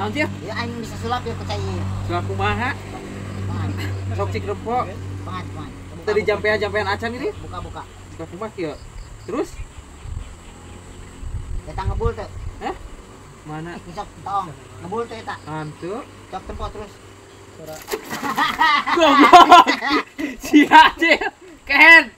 Naon sih? Ya aing bisa sulap ya percaya. Sulap kumaha? Sok cik repo. Pangat. Tadi jampean acan ini? Buka. Sulap kumaha kieu? Terus? Kita ngebul teh. Hah? Mana? Sok tong. Ngebul teh eta. Antu. Cok tempo terus. Goblok. Si Acil. Ken.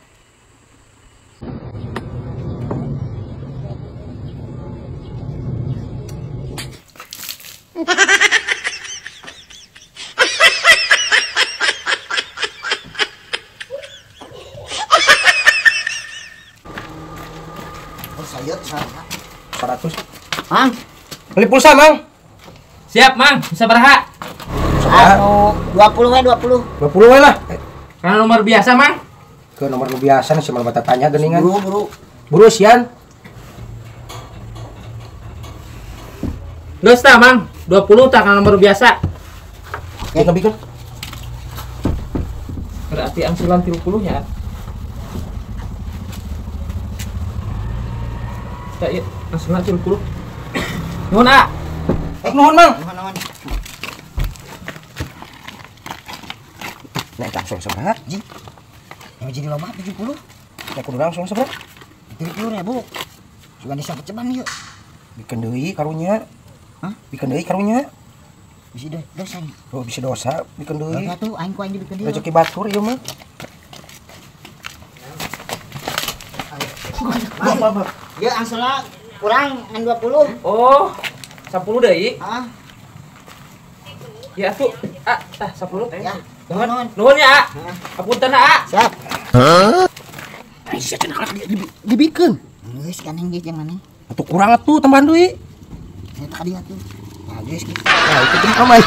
Oh sayur 100. Mang, Beli pulsa, Mang. Siap, Mang. Bisa beraha. anu 20 we 20. 20 we lah. Karena nomor biasa, Mang. Ke nomor lu biasa nih, cuma bata tanya geningan. Buru. Buru sian. Geus tah, Mang. 20 tah karena nomor biasa. Ya ngebikeun. Berarti angsuran 30 nya. Tak iya, angsuran 30. Nuhun, A. Nuhun, Mang. Nuhun. Nek langsung seberapa? Ji. Yang jadi loba 70. Nek kudu langsung seberapa? 30.000. Sugan disabet ceban yuk. Bikeun deui karunya. Hah? Bikeun deui karunya. Bisa dosa. Oh, bisa dosa bikeun deui. Enggak tuh aing ku aing dibikin dia. Rezeki batur ieu mah. Ya angsulna kurang ngan 20. Oh, 10 deui. Heeh. Ya tuh, A, tah 10 teh. Ya. Nuhun. Nuhun ya, A. Hapunten, A. Siap. Ai sia cenah dibikeun. Geus kan yang geus yang mana? Atuh kurang atuh tambahan deui. Eta ka dia tuh. Nah, geus gitu. Nah, itu teh kamai.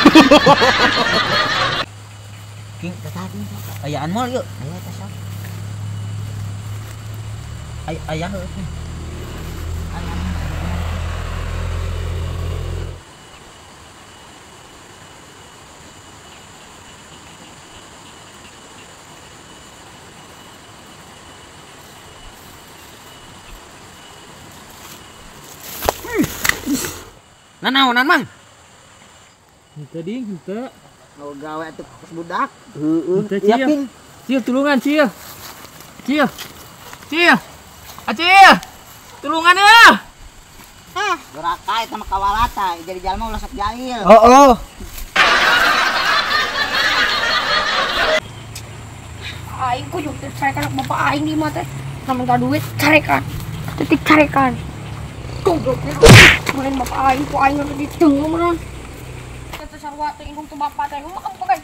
King tadi. Ayaan mall yuk. Ayo eta sok. Ayah heuh. Nanaonan, Mang? Henteu ding, henteu. Mau gawe atuh budak. Henteu Iya, Cil. King. Cil, tulungan Cil. Cil. Acil. Tulungan ya. Hah, berakai sama kawalata, jadi jalma ulah sok jahil. Oh. Aing ku juga carekan bapak aing di mata namun gak duit carekan titik carekan goblok main bapak aing ku aing udah ditengah menan kata sarwa teh indung tuh bapak teh mah kamu pakai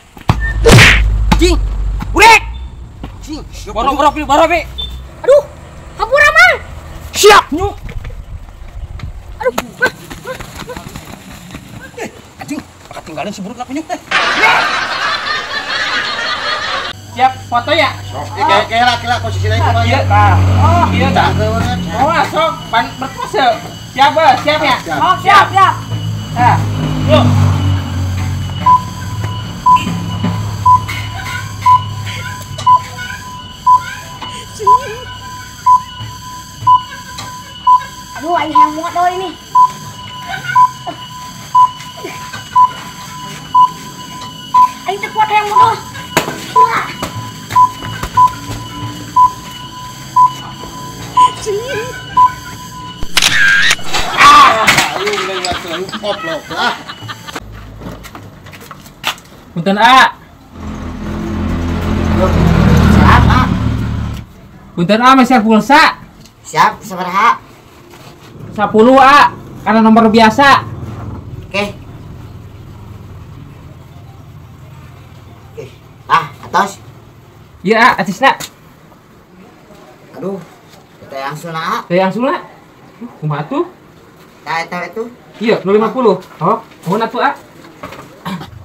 Cing. Urek. Cing. Borok, Pi. aduh hampura mang Siap. Nyu. aduh Anjing, pakat tinggalin si buruk lakunya. Siap foto ya? Kira posisi lain kumaha? Iya, Kak. Oh, iya, Kak. Cakeuan. Oh, sok berpose. Siap ya? oh siap Nah, yuk. aduh aing yang muat doy ini aing teh kuat yang muat wah Ayo mulai ngatur goblok. Punten A. Siap, ah. Punten A masih pulsa. Siap, sabaraha? 10 A. Karena nomor biasa. Oke. Atos. Iya, A, atisna. Aduh. Kita yang sunah. Saya yang sula. Kumaha tuh? Eta itu. Iya, 050. Oh, nuhun atuh A.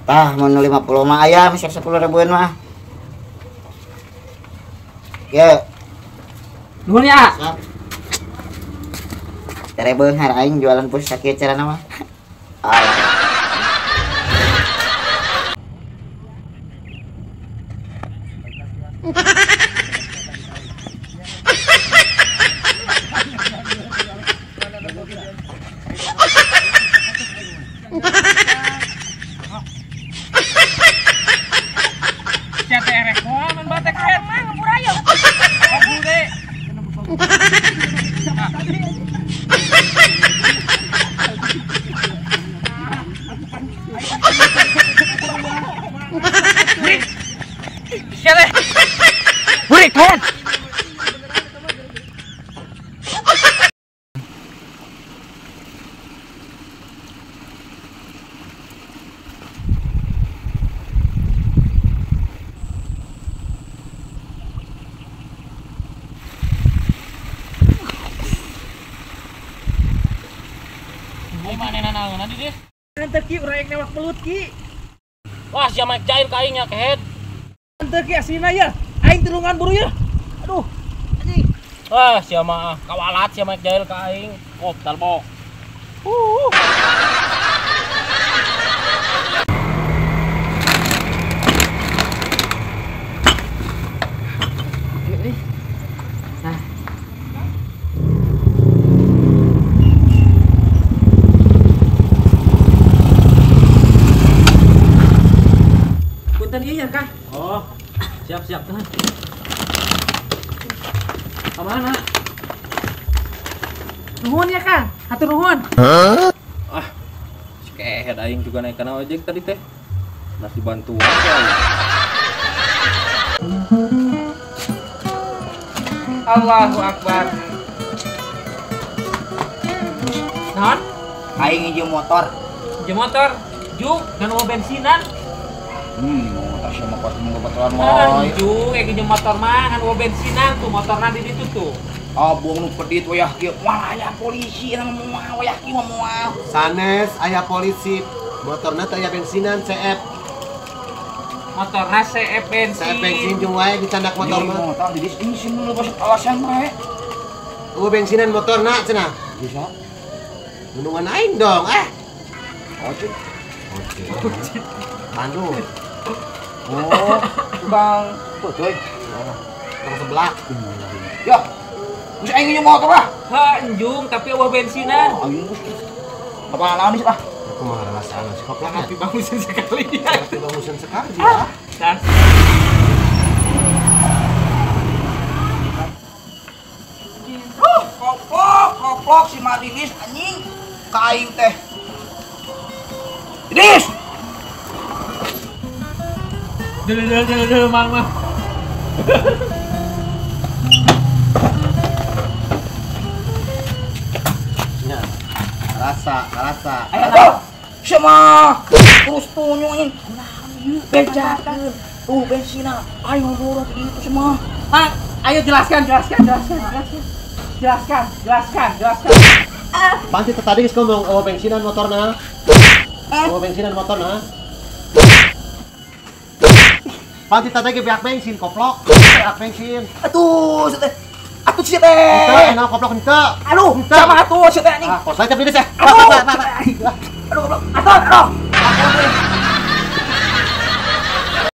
Tah, mau 50 mah aya, masih 10.000-an mah. Ya, Nuhun ya. siap. Terebeun hari aing jualan pulsa kieu carana mah. Ah. Raden. Nanti ki urang yang newak pelut ki. Wah, siapa yang cair kainnya kehead. Nanti ki aslina ya. Aing turungan buru ya. Aduh. Wah, siapa kawalat siapa yang cair kain. Oh, talbok. Punten ieu ya, Kang. Oh, siap-siap tuh. Kemana? Nuhun ya, Kang. Hatur nuhun. Si kehead aing juga naik kana ojek tadi teh. Nasi bantuan ya. Allahu Akbar. Naon? Aing hiji motor. Je motor. Juk, kan mau bensinan. Motor sama pas mau baturan Juk, ge motor mah kan mau bensinan tuh motorna di ditu tuh. Abung nu pedit wayah kieu. Wah, aya polisi na moal wayah kieu moal. Sanes aya polisi motorna teh aya bensinan CF Motorna CF CF bensin bensin. jeung wae dicandak motor mah Motor di sini lu bos alasan bae. bensinan motorna cenah Bisa. gunungan aing dong Ojek. Bandung Oh, Bang. Tuh, coy. tong sebelah Ya. Geus aing nyu motor lah. Ha, enjung tapi eueuh bensinan. Aing geus. Apa lawan lah? kumaha rasana si koplak Tapi bangusin sekali ya. tapi bangusan sekali ya Dan Koplok si Madinis anjing. Kaing teh. Dis. Dulu, Mang. nya rasa Ayo. Sama terus tunjuk anjing. Bejakeun. Tuh bensina. Ayo dorong itu semua. Mang, ayo jelaskan. panti tadi geus ngomong bensinan motorna bensinan motorna panti tadi ge beak bensin koplok beak bensin Atuh, teh. Atuh si henteu teh. enak koplok henteu Aduh, sama atuh si teh anjing. kos aja please ya Aduh, goblok. Aduh. Aduh.